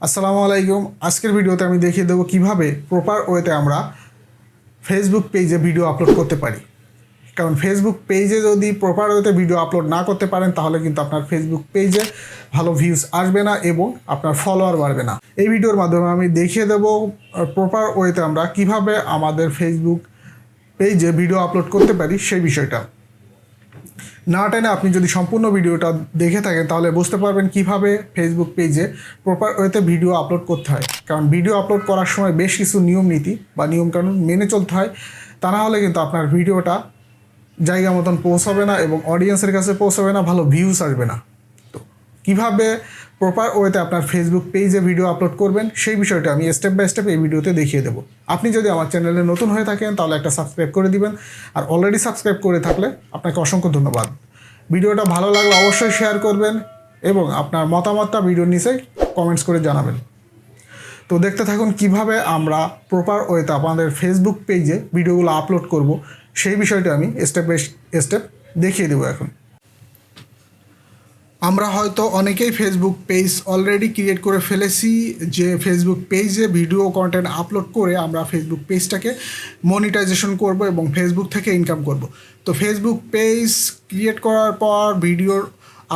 আসসালামু আলাইকুম। আজকের ভিডিওতে আমি দেখিয়ে দেবো কিভাবে প্রপার ওয়েতে আমরা ফেসবুক পেজে ভিডিও আপলোড করতে পারি। কারণ ফেসবুক পেজে যদি প্রপার ওয়েতে ভিডিও আপলোড না করতে পারেন তাহলে কিন্তু আপনার ফেসবুক পেজে ভালো ভিউজ আসবে না এবং আপনার ফলোয়ার বাড়বে না। এই ভিডিওর মাধ্যমে আমি দেখিয়ে দেবো প্রপার ওয়েতে আমরা কিভাবে আমাদের ফেসবুক পেজে ভিডিও আপলোড করতে পারি সেই বিষয়টা। না টেনে আপনি যদি সম্পূর্ণ ভিডিওটা দেখে থাকেন তাহলে বুঝতে পারবেন কিভাবে ফেসবুক পেজে প্রপার ওয়েতে ভিডিও আপলোড করতে হয়। কারণ ভিডিও আপলোড করার সময় বেশ কিছু নিয়ম নীতি বা নিয়মকানুন মেনে চলতে হয়, তা না হলে কিন্তু আপনার ভিডিওটা জায়গা মতন পৌঁছাবে না এবং অডিয়েন্সের কাছে পৌঁছাবে না, ভালো ভিউজ আসবে না। তো কীভাবে প্রপার ওয়েতে আপনার ফেসবুক পেজে ভিডিও আপলোড করবেন সেই বিষয়টা আমি স্টেপ বাই স্টেপ এই ভিডিওতে দেখিয়ে দেবো। আপনি যদি আমার চ্যানেলে নতুন হয়ে থাকেন তাহলে একটা সাবস্ক্রাইব করে দিবেন, আর অলরেডি সাবস্ক্রাইব করে থাকলে আপনাকে অসংখ্য ধন্যবাদ। ভিডিওটা ভালো লাগলে অবশ্যই শেয়ার করবেন এবং আপনার মতামতটা ভিডিওর নিচে কমেন্টস করে জানাবেন। তো দেখতে থাকুন কিভাবে আমরা প্রপার ওয়েতে আমাদের ফেসবুক পেজে ভিডিওগুলো আপলোড করব সেই বিষয়টা আমি স্টেপ বাই স্টেপ দেখিয়ে দেবো। এখন আমরা হয়তো অনেকেই ফেসবুক পেজ অলরেডি ক্রিয়েট করে ফেলেছি, যে ফেসবুক পেজে ভিডিও কন্টেন্ট আপলোড করে আমরা ফেসবুক পেজটাকে মনিটাইজেশন করব এবং ফেসবুক থেকে ইনকাম করব। তো ফেসবুক পেজ ক্রিয়েট করার পর ভিডিওর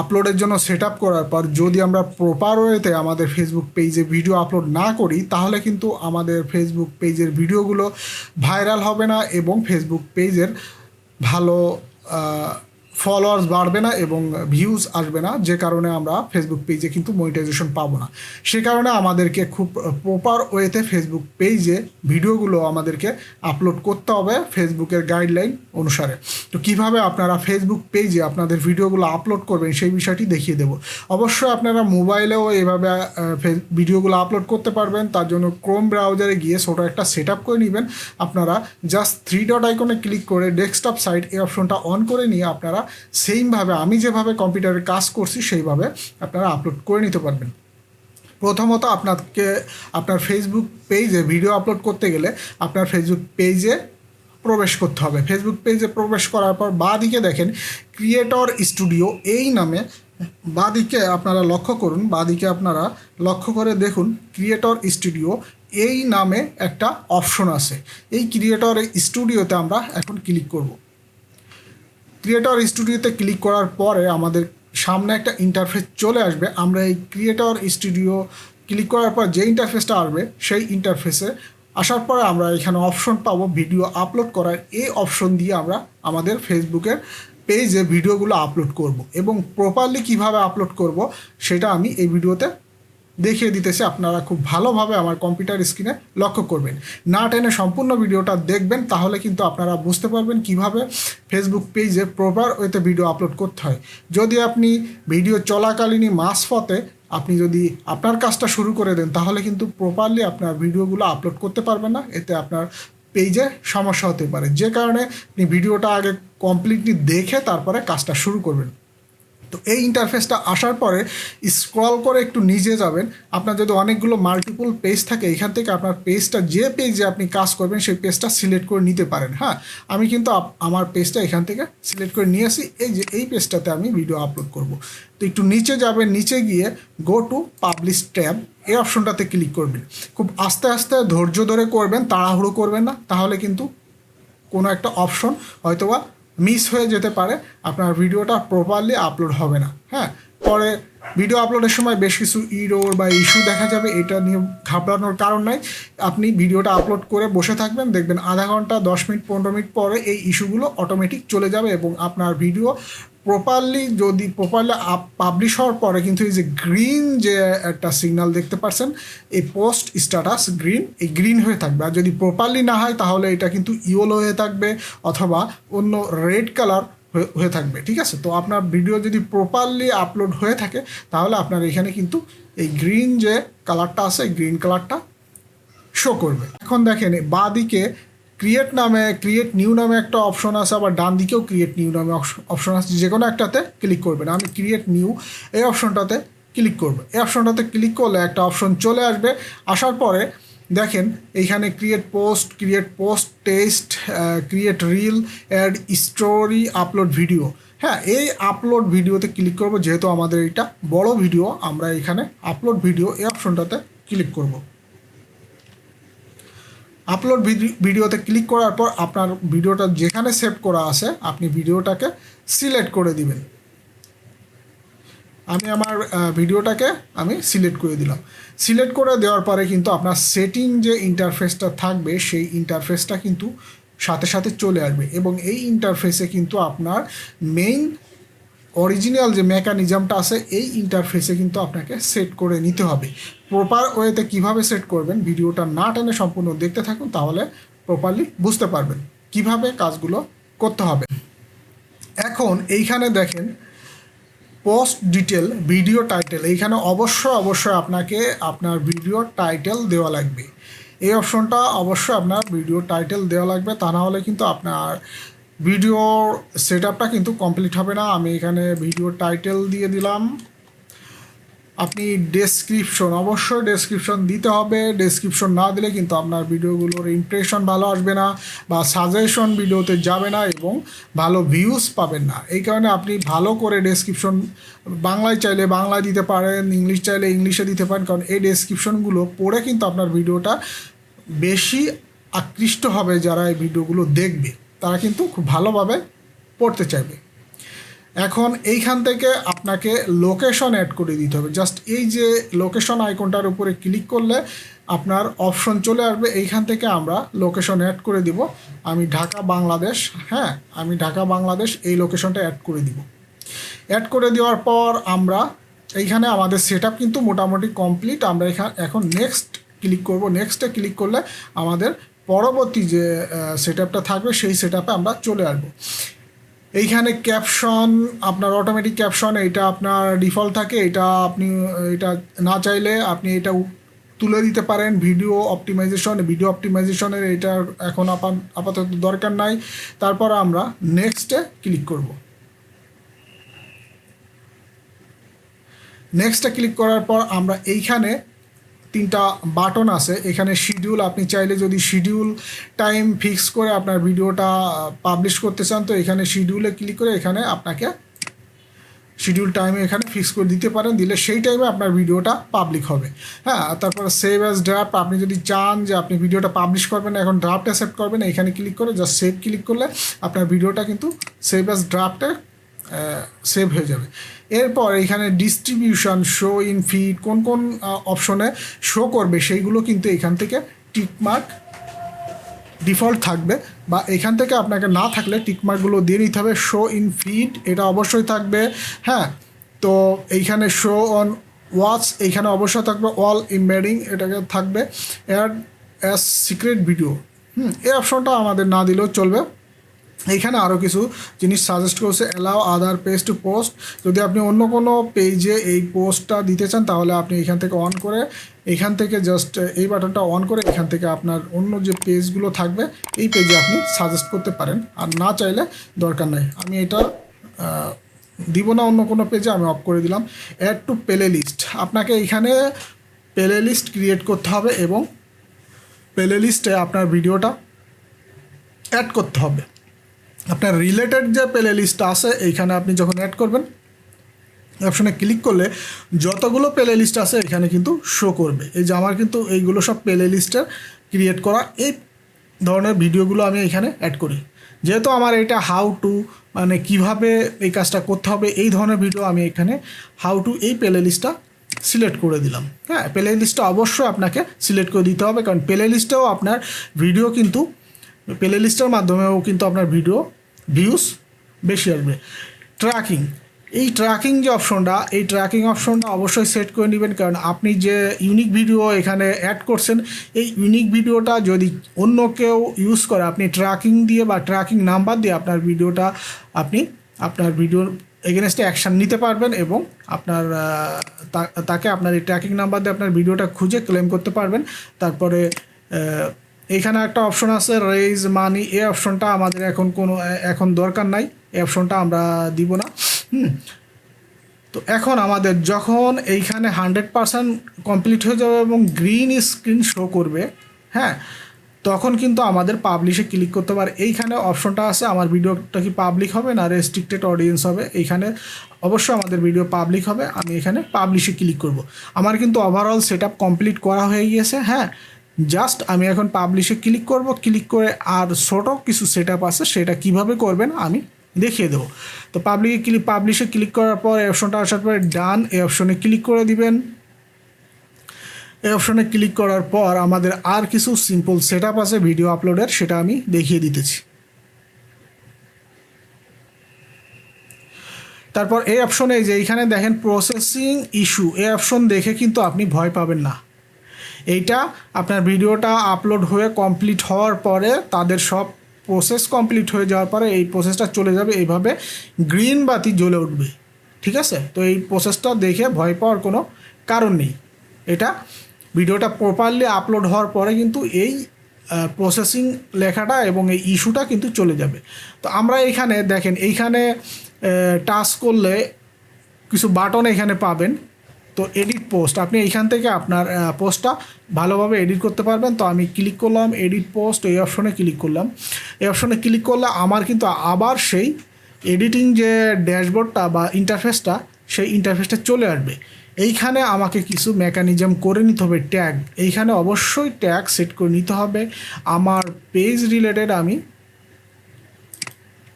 আপলোডের জন্য সেট আপ করার পর যদি আমরা প্রপার ওয়েতে আমাদের ফেসবুক পেজে ভিডিও আপলোড না করি তাহলে কিন্তু আমাদের ফেসবুক পেজের ভিডিওগুলো ভাইরাল হবে না এবং ফেসবুক পেজের ভালো ফলোয়ার্স বাড়বে না এবং ভিউজ আসবে না, যে কারণে আমরা ফেসবুক পেজে কিন্তু মনিটাইজেশন পাবো না। সে কারণে আমাদেরকে খুব প্রপার ওয়েতে ফেসবুক পেজে ভিডিওগুলো আমাদেরকে আপলোড করতে হবে ফেসবুকের গাইডলাইন অনুসারে। তো কিভাবে আপনারা ফেসবুক পেজে আপনাদের ভিডিওগুলো আপলোড করবেন সেই বিষয়টি দেখিয়ে দেবো। অবশ্যই আপনারা মোবাইলেও এভাবে ভিডিওগুলো আপলোড করতে পারবেন। তার জন্য ক্রোম ব্রাউজারে গিয়ে ছোটো একটা সেট আপ করে নেবেন। আপনারা জাস্ট 3 ডট আইকনে ক্লিক করে ডেস্কটপ সাইট এই অপশনটা অন করে নিয়ে আপনারা সেইমভাবে আমি যেভাবে কম্পিউটারে কাজ করছি সেইভাবে আপনারা আপলোড করে নিতে পারবেন। প্রথমত আপনাকে আপনার ফেসবুক পেজে ভিডিও আপলোড করতে গেলে আপনার ফেসবুক পেজে প্রবেশ করতে হবে। ফেসবুক পেজে প্রবেশ করার পর বাঁদিকে দেখেন ক্রিয়েটর স্টুডিও এই নামে, বাঁদিকে আপনারা লক্ষ্য করুন, বাঁদিকে আপনারা লক্ষ্য করে দেখুন ক্রিয়েটর স্টুডিও এই নামে একটা অপশন আছে। এই ক্রিয়েটর স্টুডিওতে আমরা এখন ক্লিক করব। ক্রিয়েটর স্টুডিওতে ক্লিক করার পরে আমাদের সামনে একটা ইন্টারফেস চলে আসবে। আমরা এই ক্রিয়েটর স্টুডিও ক্লিক করার পর যে ইন্টারফেসটা আসবে সেই ইন্টারফেসে আসার পরে আমরা এখানে অপশন পাবো ভিডিও আপলোড করার। এই অপশন দিয়ে আমরা আমাদের ফেসবুকের পেজে ভিডিওগুলো আপলোড করব এবং প্রপারলি কিভাবে আপলোড করব সেটা আমি এই ভিডিওতে দেখিয়ে দিতেছি। আপনারা খুব ভালোভাবে আমার কম্পিউটার স্ক্রিনে লক্ষ্য করবেন, না টেনে সম্পূর্ণ ভিডিওটা দেখবেন, তাহলে কিন্তু আপনারা বুঝতে পারবেন কিভাবে ফেসবুক পেজে প্রপার ওয়েতে ভিডিও আপলোড করতে হয়। যদি আপনি ভিডিও চলাকালীনই মাঝপথে আপনি যদি আপনার কাজটা শুরু করে দেন তাহলে কিন্তু প্রপারলি আপনার ভিডিওগুলো আপলোড করতে পারবেন না, এতে আপনার পেজে সমস্যা হতে পারে। যে কারণে আপনি ভিডিওটা আগে কমপ্লিটলি দেখে তারপরে কাজটা শুরু করবেন। তো এই ইন্টারফেসটা আসার পরে স্ক্রল করে একটু নিচে যাবেন। আপনার যদি অনেকগুলো মাল্টিপল পেজ থাকে এখান থেকে আপনার পেজটা, যে পেজে আপনি কাজ করবেন সেই পেজটা সিলেক্ট করে নিতে পারেন। হ্যাঁ, আমি কিন্তু আমার পেজটা এখান থেকে সিলেক্ট করে নিয়ে আসি। এই যে এই পেজটাতে আমি ভিডিও আপলোড করব। তো একটু নিচে যাবেন, নিচে গিয়ে গো টু পাবলিশ ট্যাব এই অপশনটাতে ক্লিক করবেন। খুব আস্তে আস্তে ধৈর্য ধরে করবেন, তাড়াহুড়ো করবেন না, তাহলে কিন্তু কোনো একটা অপশন হয়তোবা মিস হয়ে যেতে পারে, আপনার ভিডিওটা প্রপারলি আপলোড হবে না। হ্যাঁ, পরে ভিডিও আপলোডের সময় বেশ কিছু ইরোর বা ইস্যু দেখা যাবে, এটা নিয়ে ঘাবড়ানোর কারণ নাই। আপনি ভিডিওটা আপলোড করে বসে থাকবেন, দেখবেন আধা ঘন্টা 10 মিনিট 15 মিনিট পরে এই ইস্যুগুলো অটোমেটিক চলে যাবে এবং আপনার ভিডিও প্রপারলি পাবলিশ হওয়ার পরে কিন্তু এই যে গ্রিন যে একটা সিগন্যাল দেখতে পাচ্ছেন, এই পোস্ট স্ট্যাটাস গ্রিন, এই গ্রিন হয়ে থাকবে। আর যদি প্রপারলি না হয় তাহলে এটা কিন্তু ইয়েলো হয়ে থাকবে অথবা অন্য রেড কালার হয়ে থাকবে। ঠিক আছে, তো আপনার ভিডিও যদি প্রপারলি আপলোড হয়ে থাকে তাহলে আপনার এখানে কিন্তু এই গ্রিন যে কালারটা আছে এই গ্রিন কালারটা শো করবে। এখন দেখেন বাঁদিকে ক্রিয়েট নিউ নামে একটা অপশন আছে, আবার ডান দিকেও ক্রিয়েট নিউ নামে অপশন আছে। যে কোনো একটাতে ক্লিক করবেন। আমি ক্রিয়েট নিউ এই অপশনটাতে ক্লিক করব। এই অপশনটাতে ক্লিক করলে একটা অপশন চলে আসবে। আসার পরে দেখেন এইখানে create post text, create reel, add story, upload video. হ্যাঁ, এই আপলোড ভিডিওতে ক্লিক করব, যেহেতু আমাদের এটা বড় ভিডিও, আমরা এখানে আপলোড ভিডিও এই অপশনটাতে ক্লিক করব। আপলোড ভিডিওতে ক্লিক করার পর আপনার ভিডিওটা যেখানে সেভ করা আছে আপনি ভিডিওটাকে সিলেক্ট করে দিবেন। আমি আমার ভিডিওটাকে সিলেক্ট করে দিলাম। সিলেক্ট করে দেওয়ার পরে কিন্তু আপনার সেটিং যে ইন্টারফেসটা থাকবে সেই ইন্টারফেসটা কিন্তু সাথে সাথে চলে আসবে, এবং এই ইন্টারফেসে কিন্তু আপনার মেইন অরিজিনাল যে মেকানিজমটা আছে এই ইন্টারফেসে কিন্তু আপনাকে সেট করে নিতে হবে। প্রপার ওয়েতে কিভাবে সেট করবেন ভিডিওটা না টেনে সম্পূর্ণ দেখতে থাকুন, তাহলে প্রপারলি বুঝতে পারবেন কিভাবে কাজগুলো করতে হবে। এখন এইখানে দেখেন পোস্ট ডিটেল, ভিডিও টাইটেল, এইখানে অবশ্যই আপনাকে আপনার ভিডিও টাইটেল দেওয়া লাগবে। এই অপশনটা অবশ্যই আপনার ভিডিও টাইটেল দেওয়া লাগবে, তা না হলে কিন্তু আপনার ভিডিওর সেট আপটা কিন্তু কমপ্লিট হবে না। আমি এখানে ভিডিও টাইটেল দিয়ে দিলাম। আপনি অবশ্যই ডেসক্রিপশন দিতে হবে। ডেসক্রিপশন না দিলে কিন্তু আপনার ভিডিওগুলোর ইমপ্রেশন ভালো আসবে না, বা সাজেশন ভিডিওতে যাবে না, এবং ভালো ভিউজ পাবেন না। এই কারণে আপনি ভালো করে ডেসক্রিপশন বাংলায় চাইলে বাংলায় দিতে পারেন, ইংলিশ চাইলে ইংলিশে দিতে পারেন, কারণ এই ডেসক্রিপশনগুলো পড়ে কিন্তু আপনার ভিডিওটা বেশি আকৃষ্ট হবে। যারা এই ভিডিওগুলো দেখবে তারা কিন্তু খুব ভালোভাবে পড়তে চাইবে। এখন এইখান থেকে আপনাকে লোকেশন অ্যাড করে দিতে হবে। জাস্ট এই যে লোকেশন আইকনটার উপরে ক্লিক করলে আপনার অপশন চলে আসবে। এইখান থেকে আমরা লোকেশন অ্যাড করে দিব। আমি ঢাকা বাংলাদেশ, আমি ঢাকা বাংলাদেশ এই লোকেশনটা অ্যাড করে দিব। অ্যাড করে দেওয়ার পর আমরা এইখানে আমাদের সেট আপ কিন্তু মোটামুটি কমপ্লিট। আমরা এখন নেক্সট ক্লিক করব। নেক্সটে ক্লিক করলে আমাদের পরবর্তী যে সেট আপটা থাকবে সেই সেট আপে আমরা চলে আসবো। এইখানে ক্যাপশন, আপনার অটোমেটিক ক্যাপশন, এটা আপনার ডিফল্ট থাকে। এটা আপনি এটা না চাইলে আপনি এটা তুলে দিতে পারেন। ভিডিও অপটিমাইজেশনের এটা এখন আপাতত দরকার নাই। তারপর আমরা নেক্সটে ক্লিক করব। নেক্সটে ক্লিক করার পর আমরা এইখানে 3টা বাটন আছে। এখানে শিডিউল, আপনি চাইলে যদি শিডিউল টাইম ফিক্স করে আপনার ভিডিওটা পাবলিশ করতে চান তো এখানে শিডিউলে ক্লিক করে এখানে আপনাকে শিডিউল টাইমে এখানে ফিক্স করে দিতে পারেন। দিলে সেই টাইমে আপনার ভিডিওটা পাবলিক হবে। তারপরে সেভ অ্যাজ ড্রাফট, আপনি যদি চান যে আপনি ভিডিওটা পাবলিশ করবেন এখন ড্রাফট অ্যাকসেপ্ট করবেন, এখানে ক্লিক করে জাস্ট সেভ ক্লিক করলে আপনার ভিডিওটা কিন্তু সেভ অ্যাজ ড্রাফটে সেভ হয়ে যাবে। এরপর এখানে ডিস্ট্রিবিউশন, শো ইন ফিড, কোন কোন অপশনে শো করবে সেইগুলো কিন্তু এখান থেকে টিকমার্ক ডিফল্ট থাকবে, বা এখান থেকে আপনাকে না থাকলে টিকমার্কগুলো দিয়ে নিতে হবে। শো ইন ফিড এটা অবশ্যই থাকবে। তো এইখানে শো অন ওয়াচ এইখানে অবশ্যই থাকবে। অল ইমবেডিং এটাকে থাকবে। অ্যাড অ্যাজ সিক্রেট ভিডিও, এই অপশনটা আমাদের না দিলেও চলবে। এইখানে আরও কিছু জিনিস সাজেস্ট করছে। অ্যালাউ আদার পেজ টু পোস্ট, যদি আপনি অন্য কোনো পেজে এই পোস্টটা দিতে চান তাহলে আপনি এখান থেকে অন করে, এখান থেকে জাস্ট এই বাটনটা অন করে এখান থেকে আপনার অন্য যে পেজগুলো থাকবে এই পেজে আপনি সাজেস্ট করতে পারেন, আর না চাইলে দরকার নাই। আমি এটা দিব না অন্য কোনো পেজে, আমি অফ করে দিলাম। অ্যাড টু প্লে লিস্ট, আপনাকে এইখানে প্লে লিস্ট ক্রিয়েট করতে হবে এবং প্লে লিস্টে আপনার ভিডিওটা অ্যাড করতে হবে। আপনার রিলেটেড যে প্লে লিস্টটা আছে এইখানে আপনি যখন অ্যাড করবেন অপশনে ক্লিক করলে যতগুলো প্লে লিস্ট আছে এখানে কিন্তু শো করবে। এই যে আমার কিন্তু এইগুলো সব প্লে লিস্টের ক্রিয়েট করা এই ধরনের ভিডিওগুলো আমি এখানে অ্যাড করি। যেহেতু আমার এটা হাউ টু মানে কিভাবে এই কাজটা করতে হবে এই ধরনের ভিডিও, আমি এখানে হাউ টু এই প্লে লিস্টটা সিলেক্ট করে দিলাম। প্লে লিস্টটা অবশ্যই আপনাকে সিলেক্ট করে দিতে হবে, কারণ প্লে লিস্টেও আপনার ভিডিও কিন্তু প্লে লিস্টের মাধ্যমেও কিন্তু আপনার ভিডিও ভিউজ বেশি আসবে। ট্র্যাকিং, এই ট্র্যাকিং যে অপশনটা এই ট্র্যাকিং অপশনটা অবশ্যই সেট করে নেবেন, কারণ আপনি যে ইউনিক ভিডিও এখানে অ্যাড করছেন এই ইউনিক ভিডিওটা যদি অন্য কেউ ইউজ করে আপনি ট্র্যাকিং দিয়ে বা ট্র্যাকিং নাম্বার দিয়ে আপনার ভিডিওটা আপনার ভিডিওর এগেনস্টে অ্যাকশান নিতে পারবেন, এবং আপনার তাকে আপনার এই ট্র্যাকিং নাম্বার দিয়ে আপনার ভিডিওটা খুঁজে ক্লেম করতে পারবেন। তারপরে এখানে একটা অপশন আছে রেইজ মানি, এই অপশনটা আমাদের এখন দরকার নাই, এই অপশনটা আমরা দিব না। তো এখন আমাদের যখন এইখানে 100% কমপ্লিট হয়ে যাবে এবং গ্রিন স্ক্রিন শো করবে, হ্যাঁ, তখন কিন্তু আমাদের পাবলিশে ক্লিক করতে পারে। এইখানে অপশনটা আছে আমার ভিডিওটা কি পাবলিক হবে না রেস্ট্রিক্টেড অডিয়েন্স হবে। এইখানে অবশ্যই আমাদের ভিডিও পাবলিক হবে। আমি এখানে পাবলিশে ক্লিক করব। আমার কিন্তু ওভারঅল সেট আপ কমপ্লিট করা হয়ে গিয়েছে, হ্যাঁ। জাস্ট আমি এখন পাবলিশে ক্লিক করব। ক্লিক করে আর ছোটো কিছু সেট আপ আছে, সেটা কিভাবে করবেন আমি দেখিয়ে দেবো। তো পাবলিশে ক্লিক করার পর এই অপশনটা আসার পরে ডান এই অপশনে ক্লিক করে দিবেন। এই অপশনে ক্লিক করার পর আমাদের আর কিছু সিম্পল সেট আপ আছে ভিডিও আপলোডের, সেটা আমি দেখিয়ে দিতেছি। তারপর এই অপশনে যে এইখানে দেখেন প্রসেসিং ইস্যু, এই অপশন দেখে কিন্তু আপনি ভয় পাবেন না। এইটা আপনার ভিডিওটা আপলোড হয়ে কমপ্লিট হওয়ার পরে তাদের সব প্রসেস কমপ্লিট হয়ে যাওয়ার পরে এই প্রসেসটা চলে যাবে, এইভাবে গ্রিন বাতি জ্বলে উঠবে, ঠিক আছে। তো এই প্রসেসটা দেখে ভয় পাওয়ার কোনো কারণ নেই। এটা ভিডিওটা প্রপারলি আপলোড হওয়ার পরে কিন্তু এই প্রসেসিং লেখাটা এবং এই ইস্যুটা কিন্তু চলে যাবে। তো আমরা এইখানে দেখেন, এইখানে টাচ করলে কিছু বাটন এখানে পাবেন। তো এডিট পোস্ট, আপনি এইখান থেকে আপনার পোস্টটা ভালোভাবে এডিট করতে পারবেন। তো আমি ক্লিক করলাম এডিট পোস্ট, এই অপশনে ক্লিক করলাম। এই অপশনে ক্লিক করলে আমার কিন্তু আবার সেই এডিটিং যে ড্যাশবোর্ডটা বা ইন্টারফেসটা, সেই ইন্টারফেসটা চলে আসবে। এইখানে আমাকে কিছু মেকানিজম করে নিতে হবে। ট্যাগ, এইখানে অবশ্যই ট্যাগ সেট করে নিতে হবে। আমার পেজ রিলেটেড আমি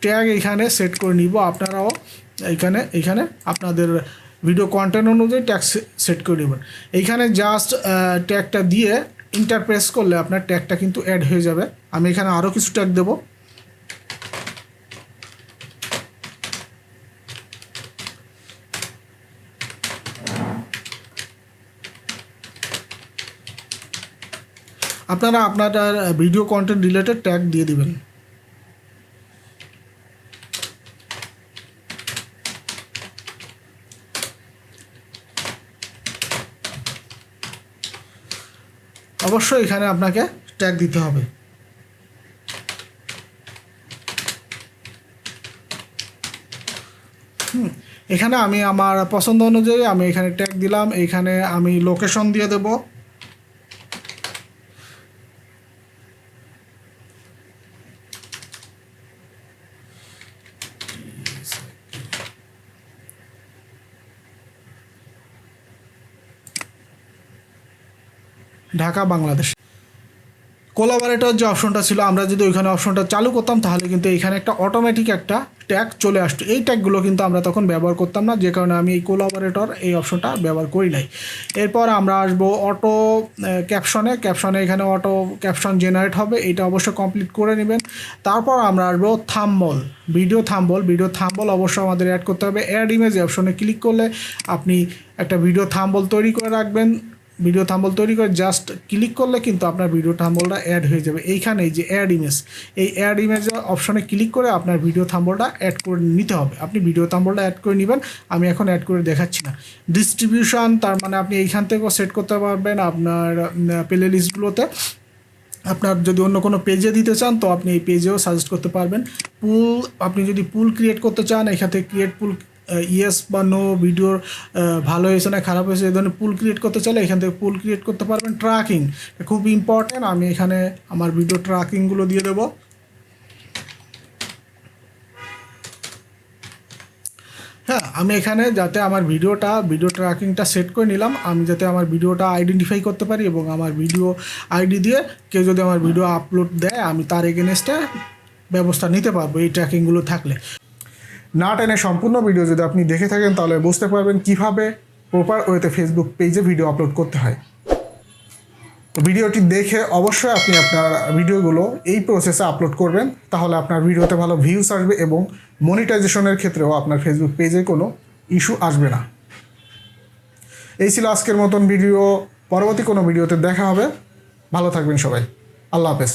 ট্যাগ এইখানে সেট করে নিব। আপনারাও এইখানে আপনাদের ভিডিও কন্টেন্ট অনুযায়ী ট্যাগ সেট করে নেবেন। এইখানে জাস্ট ট্যাগটা দিয়ে ইন্টার প্রেস করলে আপনার ট্যাগটা কিন্তু অ্যাড হয়ে যাবে। আমি এখানে আরও কিছু ট্যাগ দেবো। আপনারা আপনার ভিডিও কন্টেন্ট রিলেটেড ট্যাগ দিয়ে দিবেন। অবশ্যই এখানে আপনাকে ট্যাগ দিতে হবে। এখানে আমি আমার পছন্দ অনুযায়ী আমি এখানে ট্যাগ দিলাম। এখানে আমি লোকেশন দিয়ে দেব। ঢাকা, বাংলাদেশ। কোলাবরেটর যে অপশনটা ছিল, আমরা যদি ওইখানে অপশনটা চালু করতাম তাহলে কিন্তু এইখানে একটা অটোমেটিক একটা ট্যাগ চলে আসতো। এই ট্যাগগুলো কিন্তু আমরা তখন ব্যবহার করতাম না, যে কারণে আমি এই কোলাবরেটর এই অপশনটা ব্যবহার করি নাই। এরপর আমরা আসবো অটো ক্যাপশনে এখানে অটো ক্যাপশন জেনারেট হবে, এটা অবশ্যই কমপ্লিট করে নেবেন। তারপর আমরা আসবো থাম্বনেল, ভিডিও থাম্বনেল অবশ্যই আমাদের অ্যাড করতে হবে। অ্যাড ইমেজ অপশনে ক্লিক করলে আপনি একটা ভিডিও থাম্বনেল তৈরি করে রাখবেন। ভিডিও থাম্বনেল তৈরি করে জাস্ট ক্লিক করলে কিন্তু আপনার ভিডিও থাম্বনেলটা অ্যাড হয়ে যাবে। এইখানে যে অ্যাড ইমেজ, এই অ্যাড ইমেজ অপশনে ক্লিক করে আপনার ভিডিও থাম্বনেলটা অ্যাড করে নিতে হবে। আপনি ভিডিও থাম্বনেলটা অ্যাড করে নেবেন, আমি এখন অ্যাড করে দেখাচ্ছি না। ডিস্ট্রিবিউশন, তার মানে আপনি এইখান থেকেও সেট করতে পারবেন আপনার প্লে লিস্টগুলোতে। আপনার যদি অন্য কোনো পেজে দিতে চান তো আপনি এই পেজেও সাজেস্ট করতে পারবেন। পুল, আপনি যদি পুল ক্রিয়েট করতে চান এখান থেকে ক্রিয়েট পুল, ইয়েস বা নো, ভিডিওর ভালো হয়েছে না খারাপ হয়েছে, এই ধরনের পুল ক্রিয়েট করতে চাইলে এখান থেকে পুল ক্রিয়েট করতে পারবেন। ট্র্যাকিং খুব ইম্পর্ট্যান্ট, আমি এখানে আমার ভিডিও ট্র্যাকিংগুলো দিয়ে দেবো। হ্যাঁ, আমি এখানে যাতে আমার ভিডিও ট্র্যাকিংটা সেট করে নিলাম, আমি যাতে আমার ভিডিওটা আইডেন্টিফাই করতে পারি এবং আমার ভিডিও আইডি দিয়ে কেউ যদি আমার ভিডিও আপলোড দেয় আমি তার এগেনস্টে ব্যবস্থা নিতে পারবো এই ট্র্যাকিংগুলো থাকলে। না টেনে সম্পূর্ণ ভিডিও যদি আপনি দেখে থাকেন তাহলে বুঝতে পারবেন কিভাবে প্রপার ওয়েতে ফেসবুক পেজে ভিডিও আপলোড করতে হয়। তো ভিডিওটি দেখে অবশ্যই আপনি আপনার ভিডিওগুলো এই প্রসেসে আপলোড করবেন, তাহলে আপনার ভিডিওতে ভালো ভিউস আসবে এবং মনিটাইজেশনের ক্ষেত্রেও আপনার ফেসবুক পেজে কোনো ইস্যু আসবে না। এই ছিল আজকের মতন ভিডিও, পরবর্তী কোনো ভিডিওতে দেখা হবে। ভালো থাকবেন সবাই, আল্লাহ হাফেজ।